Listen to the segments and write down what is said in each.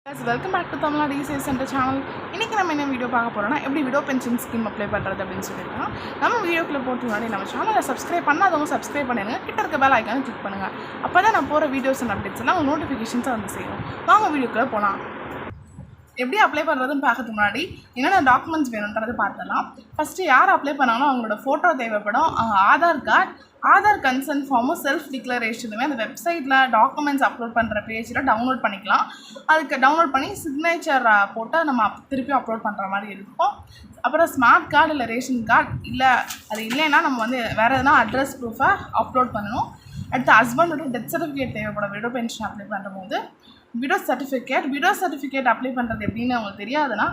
Guys, welcome back to Tamil Nadu ECS Center channel. இன்னைக்கு நம்ம என்ன வீடியோ பார்க்க போறோம்னா எப்படி விடோ பென்ஷன் ஸ்கீம் அப்ளை பண்றது அப்படினு சொல்லிருக்கோம். நம்ம வீடியோக்குள்ள போறதுக்கு முன்னாடி நம்ம சேனலை சப்ஸ்கிரைப் பண்ணாதவங்க சப்ஸ்கிரைப் பண்ணுங்க. கிட்ட இருக்க பெல் ஐகானை கிளிக் பண்ணுங்க. அப்பதான் நான் போற வீடியோஸ் அண்ட் அப்டேட்ஸ் எல்லாம் உங்களுக்கு நோட்டிஃபிகேஷன்ஸ் வந்து சேரும். வாங்க வீடியோக்குள்ள போலாம். எப்படி அப்ளை பண்ணுறதுன்னு பார்க்கறதுக்கு முன்னாடி என்னென்ன டாக்குமெண்ட்ஸ் வேணுன்றது பார்த்துலாம். ஃபஸ்ட்டு யார் அப்ளை பண்ணாலும் அவங்களோட ஃபோட்டோ தேவைப்படும், ஆதார் கார்டு, ஆதார் கன்சர்ன் ஃபார்மும் செல்ஃப் டிக்ளரேஷனுமே அந்த வெப்சைட்டில் டாக்குமெண்ட்ஸ் அப்லோட் பண்ணுற பேஜில் டவுன்லோட் பண்ணிக்கலாம். அதுக்கு டவுன்லோட் பண்ணி சிக்னேச்சர் போட்டு நம்ம திருப்பி அப்லோட் பண்ணுற மாதிரி இருக்கும். அப்புறம் ஸ்மார்ட் கார்டு இல்லை ரேஷன் கார்டு இல்லை அது இல்லைன்னா நம்ம வந்து வேறு எதனா அட்ரஸ் ப்ரூஃபை அப்லோட் பண்ணணும். அடுத்து ஹஸ்பண்டோட டெத் சர்டிஃபிகேட் தேவைப்படும் விடோ பென்ஷன் அப்ளை பண்ணும்போது. விடோ சர்டிஃபிகேட் அப்ளை பண்ணுறது எப்படின்னு அவங்களுக்கு தெரியாதுன்னா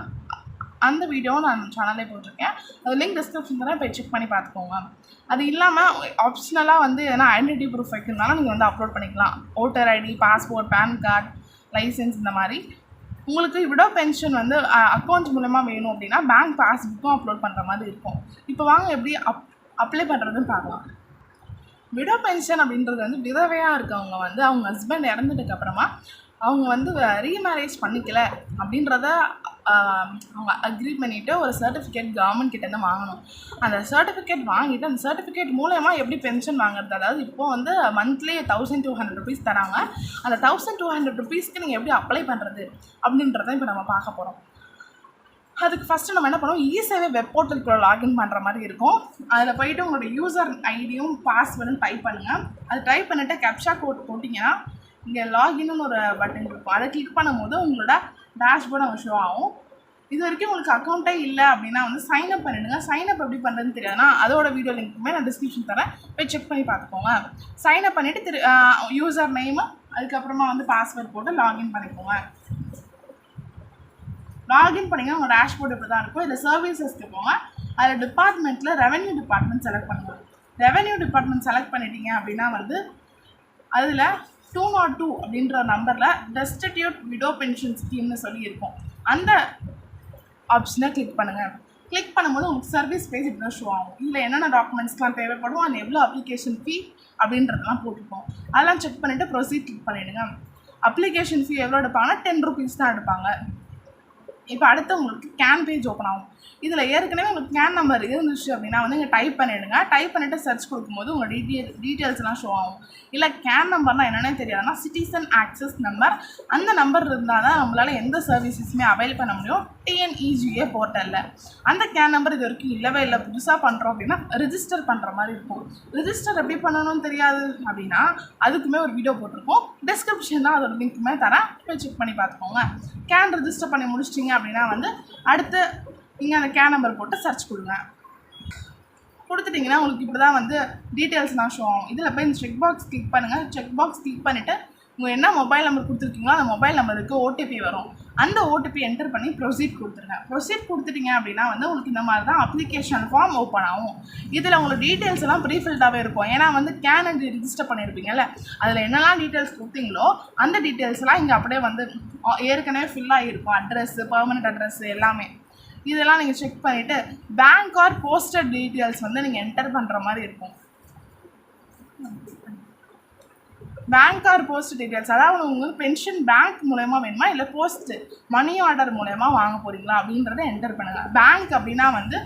அந்த வீடியோவை நான் சேனலே போட்டிருக்கேன். அது லிங்க் டிஸ்கிரிப்ஷன் தான் போய் செக் பண்ணி பார்த்துக்கோங்க. அது இல்லாமல் ஆப்ஷனலாக வந்து எதனா ஐடென்டிட்டி ப்ரூஃப் வைக்கிறதுனால நீங்கள் வந்து அப்லோட் பண்ணிக்கலாம். Voter ID, passport, pan card, license இந்த மாதிரி. உங்களுக்கு விடோ பென்ஷன் வந்து அக்கௌண்ட் மூலமா வேணும் அப்படின்னா பேங்க் பாஸ்புக்கும் அப்லோட் பண்ணுற மாதிரி இருக்கும். இப்போ வாங்க எப்படி அப்ளை பண்ணுறதுன்னு பார்க்கலாம். விடோ பென்ஷன் அப்படின்றது வந்து விதவையாக இருக்கவங்க வந்து அவங்க ஹஸ்பண்ட் இறந்துட்டுக்கு அப்புறமா அவங்க வந்து ரீமேரேஜ் பண்ணிக்கல அப்படின்றத அவங்க அக்ரி பண்ணிவிட்டு ஒரு சர்டிஃபிகேட் கவர்மெண்ட் கிட்டேருந்து வாங்கணும். அந்த சர்டிஃபிகேட் வாங்கிட்டு அந்த சர்டிஃபிகேட் மூலயமா எப்படி பென்ஷன் வாங்குறது, அதாவது இப்போ வந்து மந்த்லி 1200 ருபீஸ் தராங்க. அந்த 1200 ருபீஸ்க்கு நீங்கள் எப்படி அப்ளை பண்ணுறது அப்படின்றத இப்போ நம்ம பார்க்க போகிறோம். அதுக்கு ஃபஸ்ட்டு நம்ம என்ன பண்ணுவோம், ஈஸியாகவே வெப் போர்ட்டலுக்குள்ள லாகின் பண்ணுற மாதிரி இருக்கும். அதில் போய்ட்டு உங்களோட யூசர் ஐடியும் பாஸ்வேர்டும் டைப் பண்ணுங்கள். அது டைப் பண்ணிவிட்டு கேப்சா கோட் போட்டிங்கன்னா இங்கே லாகின்னு ஒரு பட்டன் இருக்கும். அதை கிளிக் பண்ணும்போது உங்களோட டேஷ்போர்டு அவங்க ஷோ ஆகும். இது வரைக்கும் உங்களுக்கு அக்கௌண்ட்டே இல்லை அப்படின்னா வந்து சைன்அப் பண்ணிவிடுங்க. சைன்அப் எப்படி பண்ணுறதுன்னு தெரியாதுன்னா அதோட வீடியோ லிங்க்குமே நான் டிஸ்கிரிப்ஷன் தரேன், போய் செக் பண்ணி பார்த்துக்கோங்க. சைன்அப் பண்ணிவிட்டு யூசர் நேமு அதுக்கப்புறமா வந்து பாஸ்வேர்ட் போட்டு லாகின் பண்ணிக்கோங்க. லாகின் பண்ணிங்கன்னா உங்கள் டேஷ்போர்டு இப்படி தான் இருக்கும். இதில் சர்வீசஸ்க்கு போங்க. அதில் டிபார்ட்மெண்ட்டில் ரெவென்யூ டிபார்ட்மெண்ட் செலக்ட் பண்ணுங்கள். ரெவென்யூ டிபார்ட்மெண்ட் செலக்ட் பண்ணிட்டீங்க அப்படின்னா வந்து அதில் 202 அப்படின்ற நம்பரில் டெஸ்டிடியூட் விடோ பென்ஷன் ஸ்கீம்னு சொல்லி இருக்கும். அந்த ஆப்ஷனை கிளிக் பண்ணுங்கள். கிளிக் பண்ணும்போது உங்களுக்கு சர்வீஸ் பேஜ் இப்படி தான் ஷோ ஆகும். இதில் என்னென்ன டாக்குமெண்ட்ஸ்லாம் தேவைப்படும், அந்த எவ்வளோ அப்ளிகேஷன் ஃபீ அப்படின்றதெல்லாம் போட்டுருக்கோம். அதெல்லாம் செக் பண்ணிவிட்டு ப்ரொசீட் கிளிக் பண்ணிவிடுங்க. அப்ளிகேஷன் ஃபீ எவ்வளோ எடுப்பாங்கன்னா 10 ருபீஸ் தான் எடுப்பாங்க. இப்போ அடுத்து உங்களுக்கு கேன் பேஜ் ஓப்பன் ஆகும். இதில் ஏற்கனவே உங்களுக்கு கேன் நம்பர் இருந்துச்சு அப்படின்னா வந்து நீங்கள் டைப் பண்ணிவிடுங்க. டைப் பண்ணிவிட்டு சர்ச் கொடுக்கும்போது உங்கள் டீட்டெயில்ஸ்லாம் ஷோ ஆகும். இல்லை கேன் நம்பர்னால் என்னென்னே தெரியாதுன்னா சிட்டிசன் ஆக்சஸ் நம்பர், அந்த நம்பர் இருந்தால் தான் நம்மளால் எந்த சர்வீசஸுமே அவைல் பண்ண முடியும் TNEGA போர்ட்டலில். அந்த கேன் நம்பர் இது வரைக்கும் இல்லவே இல்லை, புதுசாக பண்ணுறோம் அப்படின்னா ரிஜிஸ்டர் பண்ணுற மாதிரி இருக்கும். ரிஜிஸ்டர் எப்படி பண்ணணும்னு தெரியாது அப்படின்னா அதுக்குமே ஒரு வீடியோ போட்டிருக்கோம், டிஸ்கிரிப்ஷன் தான் அதோட லிங்க்குமே தரேன், போய் செக் பண்ணி பார்த்துக்கோங்க. கேன் ரிஜிஸ்டர் பண்ணி முடிச்சிட்டிங்க அப்படின்னா வந்து அடுத்து நீங்கள் அந்த கேன் நம்பர் போட்டு சர்ச் கொடுங்க. கொடுத்துட்டிங்கன்னா உங்களுக்கு இப்படி தான் வந்து டீட்டெயில்ஸ்லாம் ஷோ ஆகும். இதில் போய் இந்த செக் பாக்ஸ் கிளிக் பண்ணுங்கள். செக் பாக்ஸ் கிளிக் பண்ணிவிட்டு உங்கள் என்ன மொபைல் நம்பர் கொடுத்துருக்கீங்களோ அந்த மொபைல் நம்பருக்கு OTP வரும். அந்த OTP என்டர் பண்ணி ப்ரொசீட் கொடுத்துருங்க. ப்ரொசீட் கொடுத்துட்டிங்க அப்படின்னா வந்து உங்களுக்கு இந்த மாதிரி தான் அப்ளிகேஷன் ஃபார்ம் ஓப்பன் ஆகும். இதில் உங்களுக்கு டீட்டெயில்ஸ் எல்லாம் ப்ரீஃபில்டாகவே இருக்கும். ஏன்னா வந்து கேன் ரிஜிஸ்டர் பண்ணியிருப்பீங்கல்ல, அதில் என்னெல்லாம் டீட்டெயில்ஸ் கொடுத்தீங்களோ அந்த டீட்டெயில்ஸ்லாம் இங்கே அப்படியே வந்து ஏற்கனவே ஃபில் ஆகிருக்கும். அட்ரஸ்ஸு, பர்மனெண்ட் அட்ரஸ்ஸு எல்லாமே. இதெல்லாம் நீங்கள் செக் பண்ணிவிட்டு பேங்க் ஆர் போஸ்டல் டீட்டெயில்ஸ் வந்து நீங்கள் என்டர் பண்ணுற மாதிரி இருக்கும். பேங்க் ஆர் போஸ்ட் டீட்டெயில்ஸ், அதாவது உங்களுக்கு பென்ஷன் பேங்க் மூலயமா வேணுமா இல்லை போஸ்ட்டு மணி ஆர்டர் மூலயமா வாங்க போகிறீங்களா அப்படின்றத என்டர் பண்ணுங்கள். பேங்க் அப்படின்னா வந்து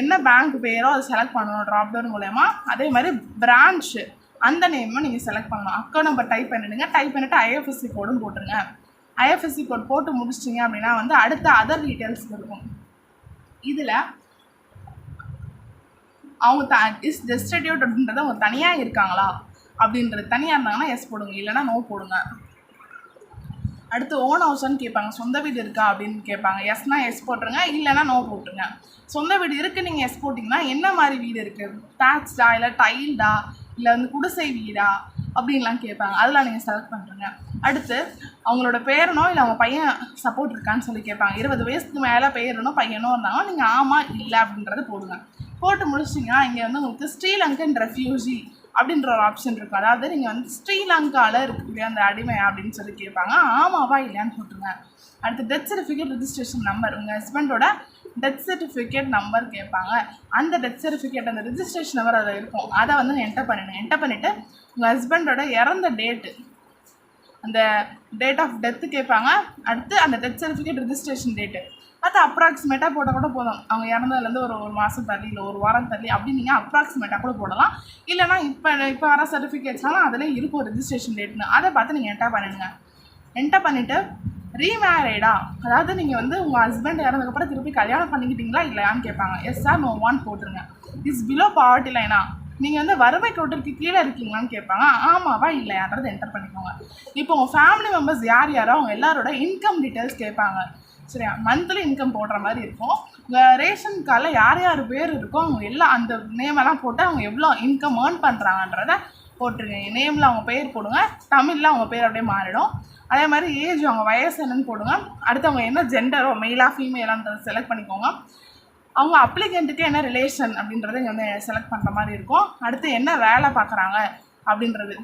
என்ன பேங்க் பேரோ அதை செலக்ட் பண்ணணும் ட்ராப்டவுன் மூலயமா. அதே மாதிரி பிரான்ச்சு அந்த நேமும் நீங்கள் செலக்ட் பண்ணணும். அக்கௌண்ட் நம்பர் டைப் பண்ணிவிடுங்க. டைப் பண்ணிவிட்டு IFSC கோடும் போட்டுருங்க. IFSC கோட் போட்டு முடிச்சிட்டிங்க அப்படின்னா வந்து அடுத்த அதர் டீட்டெயில்ஸ் இருக்கும். இதில் அவங்க இஸ் டெஸ்டிடியூட் அப்படின்றத அவங்க தனியாக இருக்காங்களா அப்படின்றது, தனியாக இருந்தாங்கன்னா எஸ் போடுங்க, இல்லைனா நோ போடுங்க. அடுத்து ஓன் ஹவுஸ்ன்னு கேட்பாங்க, சொந்த வீடு இருக்கா அப்படின்னு கேட்பாங்க. எஸ்னா எஸ் போட்டுருங்க, இல்லைனா நோ போட்டுருங்க. சொந்த வீடு இருக்குது நீங்கள் எஸ் போட்டிங்கன்னா என்ன மாதிரி வீடு இருக்குது, டேக்ஸ்டா இல்லை டைல்டா இல்லை வந்து குடிசை வீடா அப்படின்லாம் கேட்பாங்க. அதெல்லாம் நீங்கள் செலக்ட் பண்ணுறங்க. அடுத்து அவங்களோட பேரனோ இல்லை அவங்க பையன் சப்போர்ட் இருக்கான்னு சொல்லி கேட்பாங்க. 20 வயசுக்கு மேலே பேரனோ பையனோ இருந்தாங்கன்னா நீங்கள் ஆமாம் இல்லை அப்படின்றத போடுங்க. போட்டு முடிச்சிட்டிங்கன்னா இங்கே வந்து உங்களுக்கு ஸ்ரீலங்கன் ரெஃப்யூஜி அப்படின்ற ஒரு ஆப்ஷன் இருக்கும். அதாவது நீங்கள் வந்து ஸ்ரீலங்காவில் இருக்கக்கூடிய அந்த அடிமை அப்படின்னு சொல்லி கேட்பாங்க. ஆமாவா இல்லையான்னு போட்டுருங்க. அடுத்து டெத் சர்டிஃபிகேட் ரிஜிஸ்ட்ரேஷன் நம்பர், உங்கள் ஹஸ்பண்டோட டெத் சர்டிஃபிகேட் நம்பர் கேட்பாங்க. அந்த டெத் சர்டிஃபிகேட் அந்த ரிஜிஸ்ட்ரேஷன் நம்பர் அதில் இருக்கும். அதை வந்து என்டர் பண்ணிவிடுங்க. என்டர் பண்ணிவிட்டு உங்கள் ஹஸ்பண்டோட இறந்த டேட்டு அந்த டேட் ஆஃப் டெத்து கேட்பாங்க. அடுத்து அந்த டெத் சர்டிஃபிகேட் ரிஜிஸ்ட்ரேஷன் டேட்டு அது அப்ராக்சிமேட்டாக போட்டால் கூட போதும். அவங்க இறந்ததுலேருந்து ஒரு மாதம் தள்ளி இல்லை ஒரு வாரம் தள்ளி அப்படி நீங்கள் அப்ராக்சிமேட்டாக கூட போடலாம். இல்லைனா இப்போ வர சர்டிஃபிகேட்ஸ்லாம் அதில் இருக்கும் ரிஜிஸ்ட்ரேஷன் டேட்னு, அதை பார்த்து நீங்கள் என்டர் பண்ணிடுங்க. என்டர் பண்ணிவிட்டு ரீமேரிடா, அதாவது நீங்கள் வந்து உங்கள் ஹஸ்பண்ட் இறந்ததுக்கப்புறம் திருப்பி கல்யாணம் பண்ணிக்கிட்டீங்களா இல்லையான்னு கேட்பாங்க. எஸ் ஆர் நோ ஒன் போட்டுருங்க. இஸ் பிலோ பாவர்ட்டி லைனா, நீங்கள் வந்து வறுமை கோட்டிற்கு கீழே இருக்கீங்களான்னு கேட்பாங்க. ஆமாவா இல்லையான்றது என்டர் பண்ணிக்கோங்க. இப்போ உங்கள் ஃபேமிலி மெம்பர்ஸ் யார் யாரோ அவங்க எல்லாரோட இன்கம் டீட்டெயில்ஸ் கேட்பாங்க. சரியா, மந்த்லி இன்கம் போடுற மாதிரி இருக்கும். உங்கள் ரேஷன் கார்டில் யார் யார் பேர் இருக்கோ அவங்க எல்லாம் அந்த நேமெல்லாம் போட்டு அவங்க எவ்வளோ இன்கம் ஏர்ன் பண்ணுறாங்கன்றத போட்டுருங்க. நேமில் அவங்க பேர் போடுங்க, தமிழில் அவங்க பேர் அப்படியே மாறிடும். அதே மாதிரி ஏஜ் அவங்க வயசு என்னன்னு போடுங்க. அடுத்து அவங்க என்ன ஜெண்டரோ மெயிலாக ஃபீமேலான்றதை செலக்ட் பண்ணிக்கோங்க. அவங்க அப்ளிகண்ட்டுக்கு என்ன ரிலேஷன் அப்படின்றத இங்கே வந்து செலக்ட் பண்ணுற மாதிரி இருக்கும். அடுத்து என்ன வேலை பார்க்குறாங்க அப்படின்றது,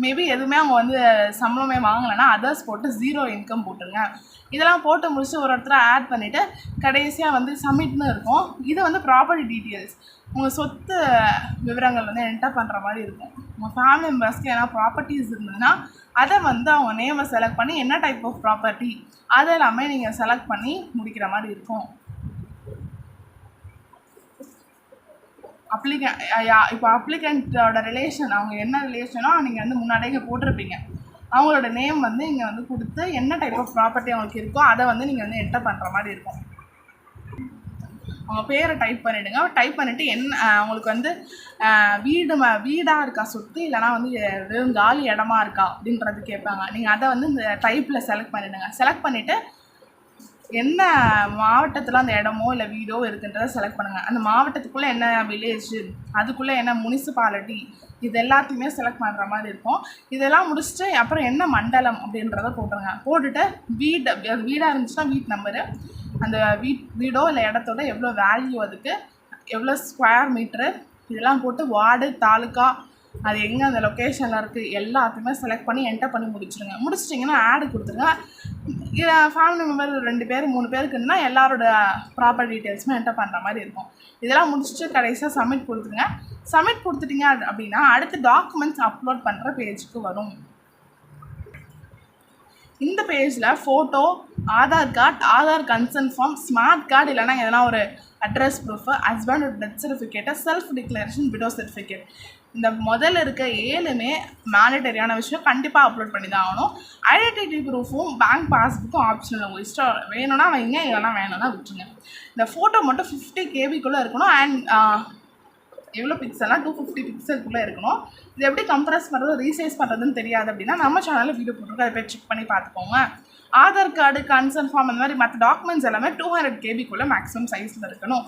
மேபி எதுவுமே அவங்க வந்து சம்பளமே வாங்கலைன்னா அதர்ஸ் போட்டு 0 இன்கம் போட்டுருங்க. இதெல்லாம் போட்டு முடிச்சு ஒரு இடத்துல ஆட் பண்ணிவிட்டு கடைசியாக வந்து சப்மிட்னு இருக்கும். இது வந்து ப்ராப்பர்ட்டி டீட்டெயில்ஸ், உங்கள் சொத்து விவரங்கள் வந்து என்டர் பண்ணுற மாதிரி இருக்கும். உங்கள் ஃபேமிலி மெம்பர்ஸ்க்கு ஏன்னா ப்ராப்பர்ட்டிஸ் இருந்ததுன்னா அதை வந்து அவங்க நேமை செலக்ட் பண்ணி என்ன டைப் ஆஃப் ப்ராப்பர்ட்டி அதை எல்லாமே நீங்கள் செலக்ட் பண்ணி முடிக்கிற மாதிரி இருக்கும். இப்போ அப்ளிகண்ட்டோட ரிலேஷன் அவங்க என்ன ரிலேஷனோ நீங்கள் வந்து முன்னாடியே போட்டிருப்பீங்க. அவங்களோட நேம் வந்து இங்கே வந்து கொடுத்து என்ன டைப் ஆஃப் ப்ராப்பர்ட்டி அவங்களுக்கு இருக்கோ அதை வந்து நீங்கள் வந்து என்டர் பண்ணுற மாதிரி இருக்கும். அவங்க பேரை டைப் பண்ணிவிடுங்க. டைப் பண்ணிவிட்டு என்ன அவங்களுக்கு வந்து வீடாக இருக்கா சொத்து, இல்லைனா வந்து வெறும் காலி இடமா இருக்கா அப்படின்றது கேட்பாங்க. நீங்கள் அதை வந்து இந்த டைப்பில் செலக்ட் பண்ணிவிடுங்க. செலக்ட் பண்ணிவிட்டு என்ன மாவட்டத்தில் அந்த இடமோ இல்லை வீடோ இருக்குன்றதை செலக்ட் பண்ணுங்கள். அந்த மாவட்டத்துக்குள்ளே என்ன வில்லேஜ், அதுக்குள்ளே என்ன முனிசிபாலிட்டி, இது எல்லாத்தையுமே செலக்ட் பண்ணுற மாதிரி இருக்கும். இதெல்லாம் முடிச்சுட்டு அப்புறம் என்ன மண்டலம் அப்படின்றத போட்டுருங்க. போட்டுட்டு வீடாக இருந்துச்சுன்னா வீட் நம்பரு, அந்த வீடோ இல்லை இடத்தோட எவ்வளோ வேல்யூ, அதுக்கு எவ்வளோ ஸ்கொயர் மீட்ரு, இதெல்லாம் போட்டு வார்டு தாலுக்கா அது எங்கே அந்த லொக்கேஷனில் இருக்குது எல்லாத்தையுமே செலக்ட் பண்ணி என்டர் பண்ணி முடிச்சுருங்க. முடிச்சிட்டிங்கன்னா ஆடு கொடுத்துருங்க. ஃபேமிலி மெம்பர் 2 பேர் 3 பேருக்குன்னா எல்லாரோட ப்ராப்பர் டீட்டெயில்ஸுமே என்டர் பண்ணுற மாதிரி இருக்கும். இதெல்லாம் முடிச்சுட்டு கடைசியாக சப்மிட் கொடுத்துருங்க. சப்மிட் கொடுத்துட்டிங்க அப்படின்னா அடுத்து டாக்குமெண்ட்ஸ் அப்லோட் பண்ணுற பேஜுக்கு வரும். இந்த பேஜில் photo, Aadhaar card, Aadhaar consent form, smart card, இல்லைனா எதனா ஒரு அட்ரஸ் ப்ரூஃபு, ஹஸ்பண்டோட death certificate, self declaration, widow certificate, இந்த முதல்ல இருக்க 7மே மேண்டட்டரியான விஷயம், கண்டிப்பாக அப்லோட் பண்ணி தான் ஆகணும். ஐடென்டிட்டி ப்ரூஃபும் பேங்க் பாஸ்புக்கும் ஆப்ஷனல், உங்கள் இஷ்டம் வேணும்னா வைங்க, இல்லைனா வேணும்னா விட்டுருங்க. இந்த ஃபோட்டோ மட்டும் 50 KB இருக்கணும். அண்ட் எவ்வளோ பிக்சல்னா 250 பிக்சலுக்குள்ளே இருக்கணும். இது எப்படி கம்ப்ரஸ் பண்ணுறது ரீசைஸ் பண்ணுறதுன்னு தெரியாது அப்படின்னா நம்ம சேனலில் வீடியோ போட்டுருக்கோம், அதை போய் செக் பண்ணி பார்த்துக்கோங்க. ஆதார் கார்டு, கன்சர்ன் ஃபார்ம், அந்த மாதிரி மற்ற டாக்குமெண்ட்ஸ் எல்லாமே 200 KB மேக்ஸிமம் சைஸில் இருக்கணும்.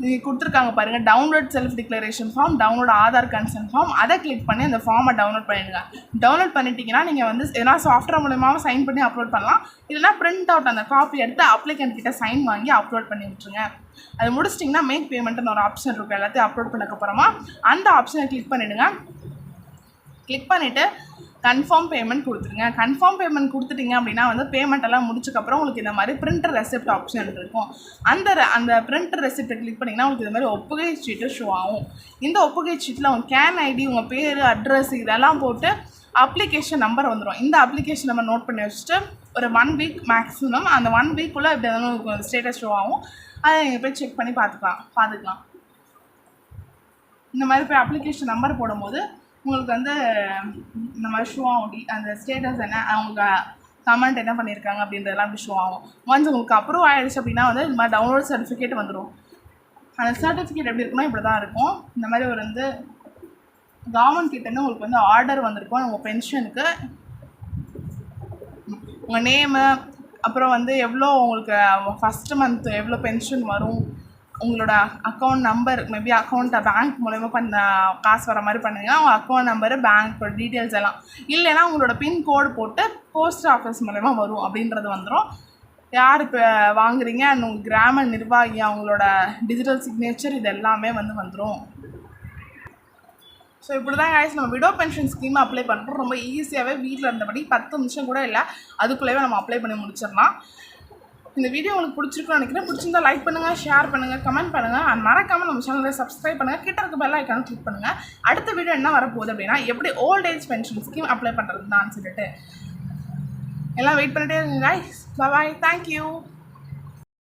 நீங்கள் கொடுத்துருக்காங்க பாருங்கள், download self declaration form, download Aadhaar consent form, அதை கிளிக் பண்ணி அந்த ஃபார்மை டவுன்லோட் பண்ணிடுங்க. டவுன்லோட் பண்ணிட்டீங்கன்னா நீங்கள் வந்து எதனா சாஃப்ட்வேர் மூலமாக சைன் பண்ணி அப்லோட் பண்ணலாம். இல்லைனா பிரிண்ட் அவுட் அந்த காப்பி எடுத்து அப்ளிகண்ட் கிட்ட சைன் வாங்கி அப்லோட் பண்ணி விட்டுருங்க. அது முடிச்சிட்டிங்கன்னா மேக் பேமெண்ட்னு ஒரு ஆப்ஷன் இருக்குது. எல்லாத்தையும் அப்லோட் பண்ணக்கப்புறமா அந்த ஆப்ஷனை கிளிக் பண்ணிவிடுங்க. கிளிக் பண்ணிவிட்டு கன்ஃபார்ம் பேமெண்ட் கொடுத்துருங்க. கன்ஃபார்ம் பேமெண்ட் கொடுத்துட்டிங்க அப்படின்னா வந்து பேமெண்ட் எல்லாம் முடிச்சக்கப்புறம் உங்களுக்கு இந்த மாதிரி பிரிண்டர் ரெசிப்ட் ஆப்ஷன் இருக்கும். அந்த பிரிண்டர் ரெசிப்டை கிளிக் பண்ணிங்கன்னா உங்களுக்கு இந்த மாதிரி ஒப்புகை சீட்டு ஷோ ஆகும். இந்த ஒப்புகை சீட்டில் உங்கள் கேன் ஐடி, உங்கள் பேர், அட்ரஸ் இதெல்லாம் போட்டு அப்ளிகேஷன் நம்பர் வந்துடும். இந்த அப்ளிகேஷன் நம்பர் நோட் பண்ணி வச்சுட்டு ஒரு 1 வீக் மேக்ஸிமம், அந்த 1 வீக்குள்ளே இப்படி உங்களுக்கு ஸ்டேட்டஸ் ஷோ ஆகும். அதை நீங்கள் போய் செக் பண்ணி பார்த்துக்கலாம். இந்த மாதிரி போய் அப்ளிகேஷன் நம்பர் போடும்போது உங்களுக்கு வந்து இந்த மாதிரி ஷோ ஆகும். அந்த ஸ்டேட்டஸ் என்ன, அவங்க கமெண்ட் என்ன பண்ணியிருக்காங்க அப்படின்றதெல்லாம் அப்படி ஷோ ஆகும். ஒன்ஸ் உங்களுக்கு அப்ரூவ் ஆகிடுச்சு அப்படின்னா வந்து இந்த மாதிரி டவுன்லோட் சர்டிஃபிகேட் வந்துடும். அந்த சர்டிஃபிகேட் எப்படி இருக்குன்னா இப்படி தான் இருக்கும். இந்த மாதிரி ஒரு வந்து கவர்மெண்ட் கிட்டேருந்து உங்களுக்கு வந்து ஆர்டர் வந்திருக்கும். உங்கள் பென்ஷனுக்கு உங்கள் நேமு, அப்புறம் வந்து எவ்வளோ உங்களுக்கு ஃபஸ்ட்டு மந்த் எவ்வளோ பென்ஷன் வரும், உங்களோட அக்கௌண்ட் நம்பர், மேபி அக்கௌண்ட்டை பேங்க் மூலயமா காசு வர மாதிரி பண்ணுங்க, உங்கள் அக்கௌண்ட் நம்பரு, பேங்க்கோட டீட்டெயில்ஸ் எல்லாம், இல்லைன்னா உங்களோட பின்கோடு போட்டு போஸ்ட் ஆஃபீஸ் மூலயமா வரும் அப்படின்றது வந்துடும். யார் இப்போ வாங்குறீங்க அண்ட் உங்கள் கிராம நிர்வாகி அவங்களோட டிஜிட்டல் சிக்னேச்சர் இது எல்லாமே வந்து வந்துடும். ஸோ இப்படி தான் guys நம்ம விடோ பென்ஷன் ஸ்கீம் அப்ளை பண்ணுறோம். ரொம்ப ஈஸியாகவே வீட்டில் இருந்தபடி 10 நிமிஷம் கூட இல்லை, அதுக்குள்ளேயே நம்ம அப்ளை பண்ணி முடிச்சிடலாம். இந்த வீடியோ உங்களுக்கு பிடிச்சிருக்குன்னு நினைக்கிறேன். பிடிச்சிருந்தா லைக் பண்ணுங்கள், ஷேர் பண்ணுங்கள், கமெண்ட் பண்ணுங்கள். அண்ட் மறக்காமல் நம்ம சேனலை சப்ஸ்கிரைப் பண்ணுங்கள். கிட்ட இருக்க பெல் ஐக்கான கிளிக் பண்ணுங்கள். அடுத்த வீடியோ என்ன வரப்போகுது அப்படின்னா எப்படி old age pension scheme apply பண்ணுறது தான் சொல்லிட்டு எல்லாம் வெயிட் பண்ணிட்டே இருங்க guys. Bye bye. Thank you.